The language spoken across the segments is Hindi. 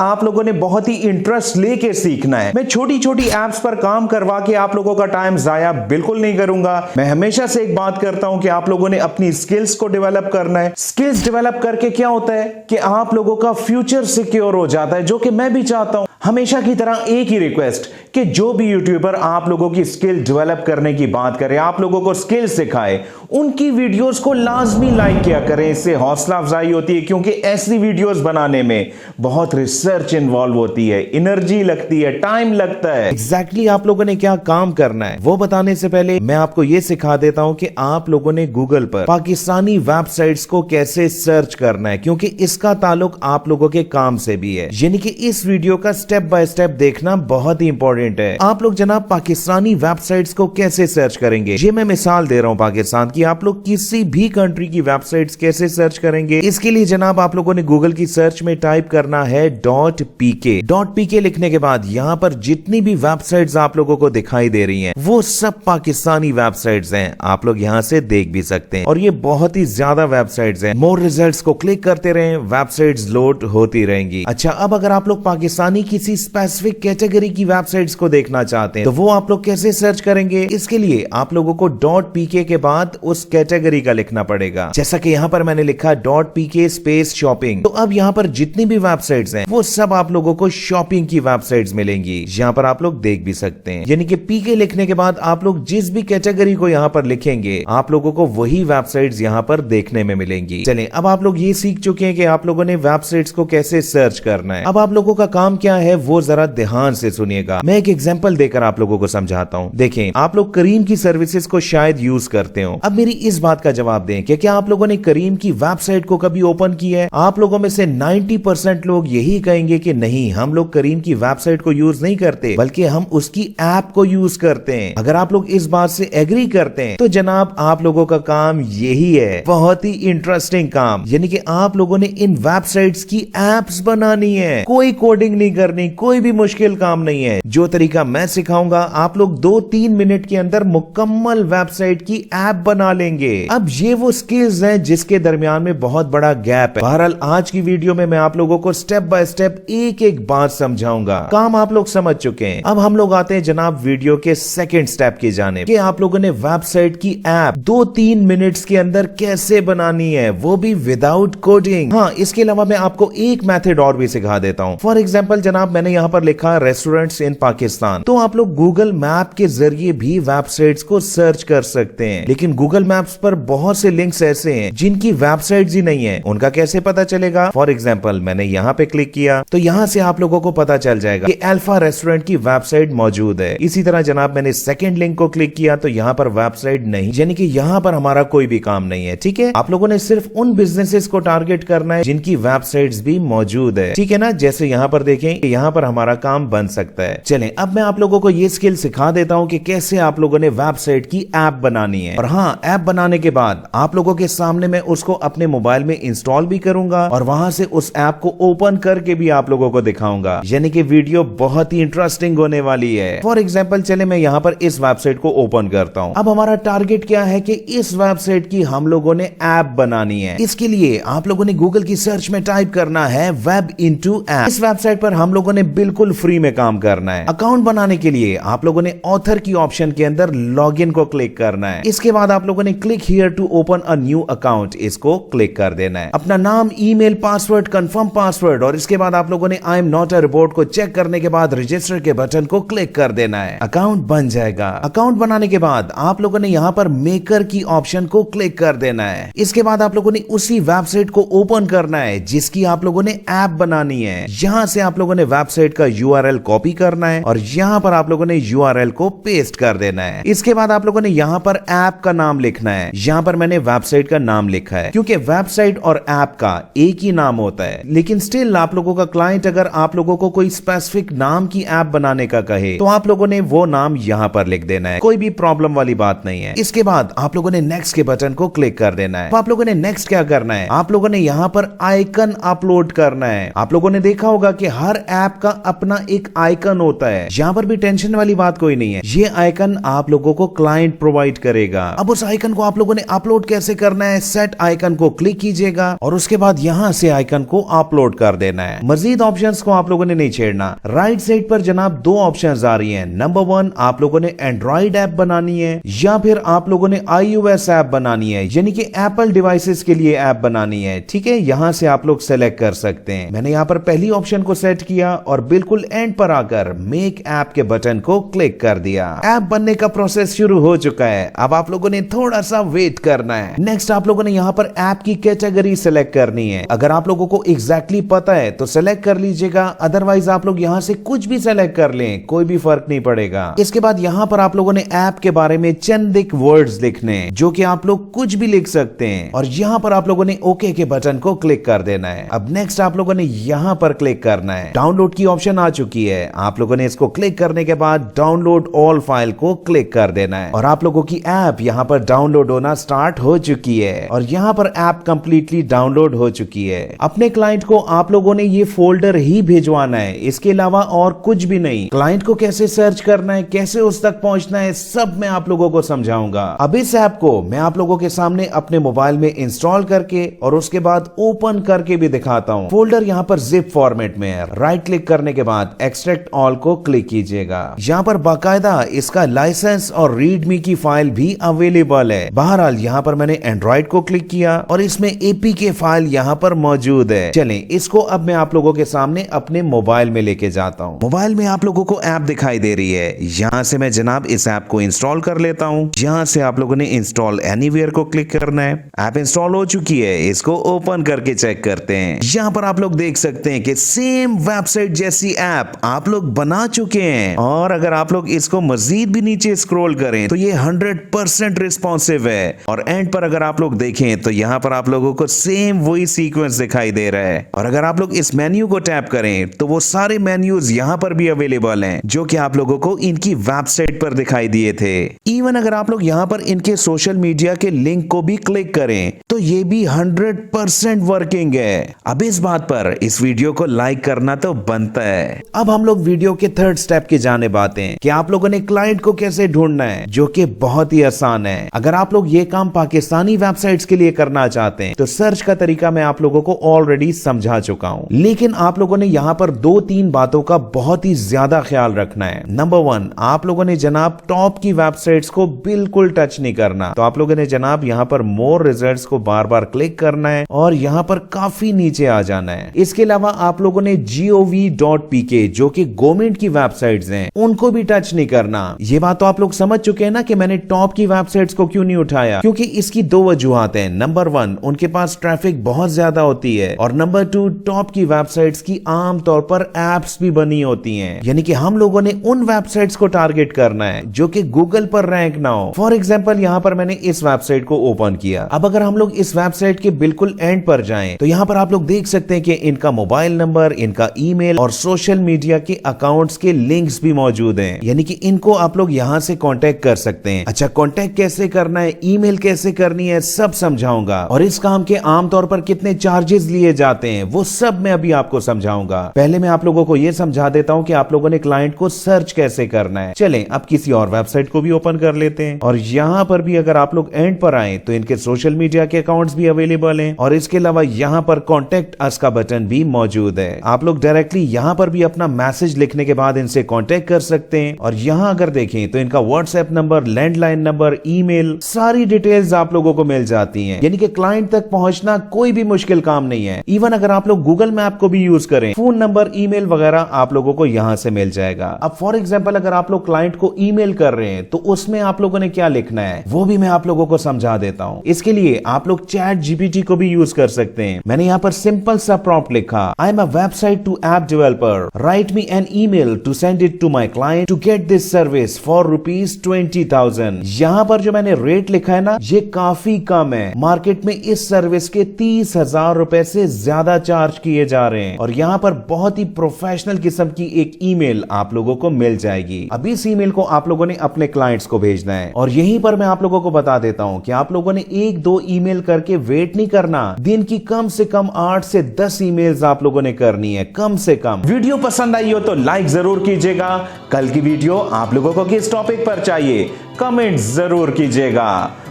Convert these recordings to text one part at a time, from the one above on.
आप लोगों ने बहुत ही इंटरेस्ट लेके सीखना है। मैं छोटी छोटी एप्स पर काम करवा के आप लोगों का टाइम जाया बिल्कुल नहीं करूंगा। मैं हमेशा से एक बात करता हूं कि आप लोगों ने अपनी स्किल्स को डेवलप करना है। स्किल्स डेवलप करके क्या होता है कि आप लोगों का फ्यूचर सिक्योर हो जाता है, जो कि मैं भी चाहता हूं। हमेशा की तरह एक ही रिक्वेस्ट कि जो भी यूट्यूबर आप लोगों की स्किल डेवलप करने की बात करे, आप लोगों को स्किल सिखाए, उनकी वीडियोस को लाजमी लाइक किया करें। इससे हौसला अफजाई होती है, क्योंकि ऐसी वीडियोस बनाने में बहुत रिसर्च इन्वॉल्व होती है, एनर्जी लगती है, टाइम लगता है। एग्जैक्टली आप लोगों ने क्या काम करना है वो बताने से पहले मैं आपको यह सिखा देता हूं कि आप लोगों ने गूगल पर पाकिस्तानी वेबसाइट्स को कैसे सर्च करना है, क्योंकि इसका ताल्लुक आप लोगों के काम से भी है। यानी कि इस वीडियो का स्टेप बाय स्टेप देखना बहुत ही इंपॉर्टेंट है। आप लोग जनाब पाकिस्तानी वेबसाइट्स को कैसे सर्च करेंगे, ये मैं मिसाल दे रहा हूं पाकिस्तान की। आप लोग किसी भी कंट्री की वेबसाइट्स कैसे सर्च करेंगे, इसके लिए जनाब आप लोगों ने गूगल की सर्च में टाइप करना है .pk। .pk लिखने के बाद यहां पर जितनी भी वेबसाइट्स आप लोगों को दिखाई दे रही हैं वो सब पाकिस्तानी वेबसाइट्स हैं। आप लोग यहां से देख भी सकते हैं, और ये बहुत ही ज्यादा वेबसाइट्स हैं। मोर रिजल्ट्स को क्लिक करते रहें, वेबसाइट्स लोड होती रहेंगी। अच्छा, अब अगर आप लोग पाकिस्तानी किसी स्पेसिफिक कैटेगरी की वेबसाइट्स को देखना चाहते हैं तो वो आप लोग कैसे सर्च करेंगे, इसके लिए आप लोगों को .pk के बाद उस कैटेगरी का लिखना पड़ेगा। जैसा कि यहां पर मैंने लिखा .pk स्पेस शॉपिंग। तो अब यहां पर जितनी भी वेबसाइट्स हैं वो सब आप लोगों को शॉपिंग की वेबसाइट्स मिलेंगी। यहां पर आप लोग देख भी सकते हैं, यानी कि pk लिखने के बाद आप लोग जिस भी कैटेगरी को यहां पर लिखेंगे आप लोगों को वही वेबसाइट्स यहां पर देखने में मिलेंगी। चलें, अब आप लोग ये सीख चुके हैं कि आप लोगों ने वेबसाइट्स को कैसे सर्च करना है। अब आप लोगों का काम क्या है वो जरा ध्यान से सुनिएगा। मैं एक एग्जांपल देकर आप लोगों को समझाता हूं। देखें, आप लोग करीम की सर्विसेज को शायद यूज करते हो। अब मेरी इस बात का जवाब दें कि क्या आप लोगों ने करीम की वेबसाइट को कभी ओपन किया है? आप लोगों में से 90% लोग यही कहेंगे कि नहीं, हम लोग करीम की वेबसाइट को यूज नहीं करते, बल्कि हम उसकी ऐप को यूज करते हैं। अगर आप लोग इस बात से एग्री करते हैं तो जनाब आप लोगों का काम यही है, बहुत ही इंटरेस्टिंग काम। यानी कि आप लोगों ने इन वेबसाइट्स की एप्स बनानी है। कोई कोडिंग नहीं करनी, कोई भी मुश्किल काम नहीं है। जो तरीका मैं सिखाऊंगा आप लोग 2-3 मिनट के अंदर मुकम्मल वेबसाइट की ऐप बना लेंगे। अब ये वो स्किल्स हैं जिसके दरमियान में बहुत बड़ा गैप है। बहरहाल आज की वीडियो में मैं आप लोगों को स्टेप बाय स्टेप एक एक बात समझाऊंगा। काम आप लोग समझ चुके हैं। अब हम लोग आते हैं जनाब वीडियो के सेकंड स्टेप की जानिब कि आप लोगों ने वेबसाइट की ऐप 2-3 मिनट्स के अंदर कैसे बनानी है, वो भी विदाउट कोडिंग। हाँ, इसके अलावा मैं आपको एक मेथड और भी सिखा देता हूँ। फॉर एग्जाम्पल जनाब मैंने यहाँ पर लिखा रेस्टोरेंट्स इन पाकिस्तान, तो आप लोग गूगल मैप के जरिए भी वेबसाइट्स को सर्च कर सकते हैं। लेकिन गूगल मैप्स पर बहुत से लिंक्स ऐसे हैं जिनकी वेबसाइट्स ही नहीं है, उनका कैसे पता चलेगा? फॉर एग्जाम्पल मैंने यहाँ पे क्लिक किया तो यहाँ से आप लोगों को पता चल जाएगा कि अल्फा रेस्टोरेंट की वेबसाइट मौजूद है। इसी तरह जनाब मैंने सेकंड लिंक को क्लिक किया तो यहाँ पर वेबसाइट नहीं, यानी कि यहाँ पर हमारा कोई भी काम नहीं है। ठीक है, आप लोगों ने सिर्फ उन बिजनेसेस को टारगेट करना है जिनकी वेबसाइट्स भी मौजूद है। ठीक है ना, जैसे यहाँ पर देखें यहाँ पर हमारा काम बन सकता है। चलें, अब मैं आप लोगों को ये स्किल सिखा देता हूँ कि कैसे आप लोगों ने वेबसाइट की ऐप बनानी है। और हाँ, ऐप बनाने के बाद आप लोगों के सामने मैं उसको अपने मोबाइल में इंस्टॉल भी करूंगा और वहां से उस ऐप को ओपन करके भी आप लोगों को दिखाऊंगा। यानी कि वीडियो बहुत ही इंटरेस्टिंग होने वाली है। फॉर एग्जाम्पल चले मैं यहाँ पर इस वेबसाइट को ओपन करता हूँ। अब हमारा टारगेट क्या है कि इस वेबसाइट की हम लोगों ने ऐप बनानी है। इसके लिए आप लोगों ने गूगल की सर्च में टाइप करना है वेब इनटू ऐप। इस वेबसाइट पर हम लोगों ने बिल्कुल फ्री में काम करना है। अकाउंट बनाने के लिए आप लोगों ने ऑथर की ऑप्शन के अंदर लॉगिन को क्लिक करना है। इसके बाद आप लोगों ने click here to open a new account, इसको क्लिक कर देना है। अपना नाम, ईमेल, पासवर्ड, कंफर्म पासवर्ड, और इसके बाद आप लोगों ने I am not a report को चेक करने के बाद रजिस्टर के बटन को क्लिक कर देना है। अकाउंट बन जाएगा। अकाउंट बनाने के बाद आप लोगों ने यहाँ पर मेकर की ऑप्शन को क्लिक कर देना है। इसके बाद आप लोगों ने उसी वेबसाइट को ओपन करना है जिसकी आप लोगों ने ऐप बनानी है। यहाँ से आप लोगों ने वेबसाइट का यूआरएल कॉपी करना है और यहाँ पर आप लोगों ने यूआरएल को पेस्ट कर देना है। इसके बाद आप लोगों ने यहाँ पर ऐप का नाम लिखना है। यहाँ पर मैंने वेबसाइट का नाम लिखा है क्योंकि वेबसाइट और ऐप का एक ही नाम होता है। लेकिन स्टिल आप लोगों का क्लाइंट अगर आप लोगों को कोई स्पेसिफिक नाम की ऐप बनाने का कहे तो आप लोगों ने वो नाम यहाँ पर लिख देना है। कोई भी प्रॉब्लम वाली बात नहीं है। इसके बाद आप लोगों ने नेक्स्ट के बटन को क्लिक कर देना है। तो आप लोगों ने नेक्स्ट क्या करना है, आप लोगों ने यहाँ पर आइकन अपलोड करना है। आप लोगों ने देखा होगा कि हर ऐप का अपना एक आइकन होता है। यहाँ पर भी टेंशन वाली बात कोई नहीं है। ये आइकन आप लोगों को क्लाइंट प्रोवाइड करेगा। अब उस आइकन को आप लोगों ने अपलोड कैसे करना है, सेट आइकन को क्लिक कीजिएगा और उसके बाद यहाँ से आइकन को अपलोड कर देना है। मजीद ऑप्शंस को आप लोगों ने नहीं छेड़ना। राइट साइड पर जनाब दो ऑप्शंस आ रही हैं। नंबर 1 आप लोगों ने एंड्रॉइड ऐप बनानी है या फिर आप लोगों ने iOS ऐप बनानी है, यानी कि एप्पल डिवाइसेस के लिए ऐप बनानी है। ठीक है, यहाँ से आप लोग सेलेक्ट कर सकते हैं। मैंने यहाँ पर पहली ऑप्शन को सेट किया और बिल्कुल एंड पर आकर मेक ऐप के बटन को क्लिक कर दिया। ऐप बनने का प्रोसेस शुरू हो चुका है। अब आप लोगों ने थोड़ा सा वेट करना है। नेक्स्ट आप लोगों ने यहाँ पर ऐप की कैटेगरी सेलेक्ट करनी है। अगर आप लोगों को एग्जैक्टली पता है तो सेलेक्ट कर लीजिएगा, अदरवाइज आप लोग यहाँ से कुछ भी सेलेक्ट कर लें, कोई भी फर्क नहीं पड़ेगा। इसके बाद यहाँ पर आप लोगों ने ऐप के बारे में चंद एक वर्ड्स लिखने हैं, जो कि आप लोग कुछ भी लिख सकते हैं और यहाँ पर आप लोगों ने ओके के बटन को क्लिक कर देना है। अब नेक्स्ट आप लोगों ने यहाँ पर क्लिक करना है। डाउनलोड की ऑप्शन आ चुकी है। आप लोगों ने इसको क्लिक करने के बाद डाउनलोड ऑल फाइल को क्लिक कर देना है और आप लोगों की ऐप यहाँ पर डाउनलोड होना स्टार्ट हो चुकी है और यहाँ पर ऐप कंप्लीटली डाउनलोड हो चुकी है। अपने क्लाइंट को आप लोगों ने ये फोल्डर ही भिजवाना है, इसके अलावा और कुछ भी नहीं। क्लाइंट को कैसे सर्च करना है, कैसे उस तक पहुंचना है, सब मैं आप लोगों को समझाऊंगा। अब इस ऐप को मैं आप लोगों के सामने अपने मोबाइल में इंस्टॉल करके और उसके बाद ओपन करके भी दिखाता हूं। फोल्डर यहाँ पर जिप फॉर्मेट में है। राइट क्लिक करने के बाद एक्सट्रैक्ट ऑल को क्लिक कीजिएगा। यहाँ पर बाकायदा इसका लाइसेंस और रीडमी की फाइल भी अवेलेबल है। बहरहाल यहाँ पर मैंने एंड्रॉइड को क्लिक किया और इसमें एपीके फाइल यहाँ पर मौजूद है। चलें इसको अब मैं आप लोगों के सामने अपने मोबाइल में लेके जाता हूँ। मोबाइल में आप लोगों को ऐप दिखाई दे रही है। यहाँ से मैं जनाब इस ऐप को इंस्टॉल कर लेता हूँ। यहाँ से आप लोगों ने इंस्टॉल एनीवेयर को क्लिक करना है। ऐप इंस्टॉल हो चुकी है, इसको ओपन करके चेक करते हैं। यहाँ पर आप लोग देख सकते हैं कि सेम वेबसाइट जैसी ऐप आप लोग बना चुके हैं और अगर आप लोग इसको मजीद भी नीचे स्क्रॉल करें तो ये 100% रिस्पॉन्सिव है और एंड पर अगर आप लोग देखें तो यहाँ पर आप लोगों को सेम वही सीक्वेंस दिखाई दे रहा है और अगर आप लोग इस मेन्यू को टैप करें तो वो सारे मेन्यूज यहाँ पर भी अवेलेबल हैं जो कि आप लोगों को इनकी वेबसाइट पर दिखाई दिए थे। इवन अगर आप लोग यहाँ पर इनके सोशल मीडिया के लिंक को भी क्लिक करें तो ये भी 100% वर्किंग है। अब इस बात पर इस वीडियो को लाइक करना तो बनता है। अब हम लोग वीडियो के थर्ड स्टेप की जानिब आते हैं कि आप लोगों ने क्लाइंट को कैसे ढूंढना है, जो कि बहुत ही आसान है। अगर आप लोग ये काम पाकिस्तानी वेबसाइट्स के लिए करना चाहते हैं तो सर्च का तरीका मैं आप लोगों को ऑलरेडी समझा चुका हूं, लेकिन आप लोगों ने यहाँ पर 2-3 बातों का बहुत ही ज्यादा ख्याल रखना है। नंबर 1 आप लोगों ने जनाब टॉप की वेबसाइट्स को बिल्कुल टच नहीं करना। तो आप लोगों ने जनाब यहाँ पर मोर रिजल्ट्स को बार बार क्लिक करना है और यहाँ पर काफी नीचे आ जाना है। इसके अलावा आप लोगों ने gov.pk जो कि गवर्नमेंट की वेबसाइट्स हैं उनको भी टच नहीं करना। ये बात तो आप लोग समझ चुके हैं ना कि मैंने टॉप की वेबसाइट्स को क्यों नहीं उठाया, क्योंकि इसकी 2 वजूहात हैं। नंबर 1 उनके पास ट्रैफिक बहुत ज्यादा होती है और नंबर 2 टॉप की वेबसाइट्स की आम तौर पर एप्स भी बनी होती हैं, यानी कि हम लोगों ने उन वेबसाइट्स को टारगेट करना है जो कि गूगल पर रैंक ना हो। फॉर एग्जांपल यहाँ पर मैंने इस वेबसाइट को ओपन किया। अब अगर हम लोग इस वेबसाइट के बिल्कुल एंड पर जाएं तो यहाँ पर आप लोग देख सकते हैं कि इनका मोबाइल नंबर, इनका ईमेल और सोशल मीडिया के अकाउंट्स के लिंक्स भी मौजूद हैं, यानी कि इनको आप लोग यहाँ से कांटेक्ट कर सकते हैं। अच्छा, कांटेक्ट कैसे करना है, ईमेल कैसे करनी है, सब समझाऊंगा और इस काम के आमतौर पर कितने चार्जेस लिए जाते हैं वो सब मैं अभी आपको समझाऊंगा। पहले मैं आप लोगों को यह समझा देता हूं कि आप लोगों ने क्लाइंट को सर्च कैसे करना है। चलें अब किसी और वेबसाइट को भी ओपन कर लेते हैं और यहाँ पर भी अगर आप लोग एंड पर आए तो इनके सोशल मीडिया के अकाउंट्स भी अवेलेबल हैं और इसके अलावा यहाँ पर कॉन्टेक्ट अस का बटन भी मौजूद है। आप लोग डायरेक्टली यहाँ पर भी अपना मैसेज लिखने के बाद इनसे कॉन्टेक्ट कर सकते हैं और यहाँ अगर देखें तो इनका WhatsApp number, landline number, email, सारी डिटेल्स आप लोगों को मिल जाती हैं, यानी कि क्लाइंट तक पहुंचना कोई भी मुश्किल काम नहीं है। इवन अगर आप लोग गूगल मैप को भी यूज करें, फोन नंबर, ईमेल वगैरह आप लोगों को यहाँ से मिल जाएगा। अब फॉर एग्जांपल अगर आप लोग क्लाइंट को ईमेल कर रहे हैं तो उसमें आप लोगों ने क्या लिखना है वो भी मैं आप लोगों को समझा देता हूँ। इसके लिए आप लोग चैट जीपीटी को भी यूज कर सकते हैं। मैंने यहाँ पर सिंपल सा प्रॉम्प्ट लिखा, I am a website to app developer, write me an email to send it to my client to get this service for ₹20,000। यहाँ पर जो मैंने रेट लिखा है ना, ये काफी कम है। मार्केट में इस सर्विस के 30,000 रुपए से ज्यादा चार्ज किए जा रहे हैं और यहाँ पर बहुत ही प्रोफेशनल किस्म की एक ईमेल आप लोगों को मिल जाएगी। अब इस ईमेल को आप लोगों ने अपने क्लाइंट्स को भेजना है और यहीं पर मैं आप लोगों को बता देता हूँ कि आप लोगों ने 1-2 ईमेल करके वेट नहीं करना। दिन की कम से कम 8 से 10 ईमेल्स आप लोगों ने करनी है, कम से कम। वीडियो पसंद आई हो तो लाइक जरूर कीजिएगा। कल की वीडियो आप लोगों को किस टॉपिक पर चाहिए कमेंट जरूर कीजिएगा।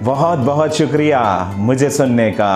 बहुत बहुत शुक्रिया मुझे सुनने का।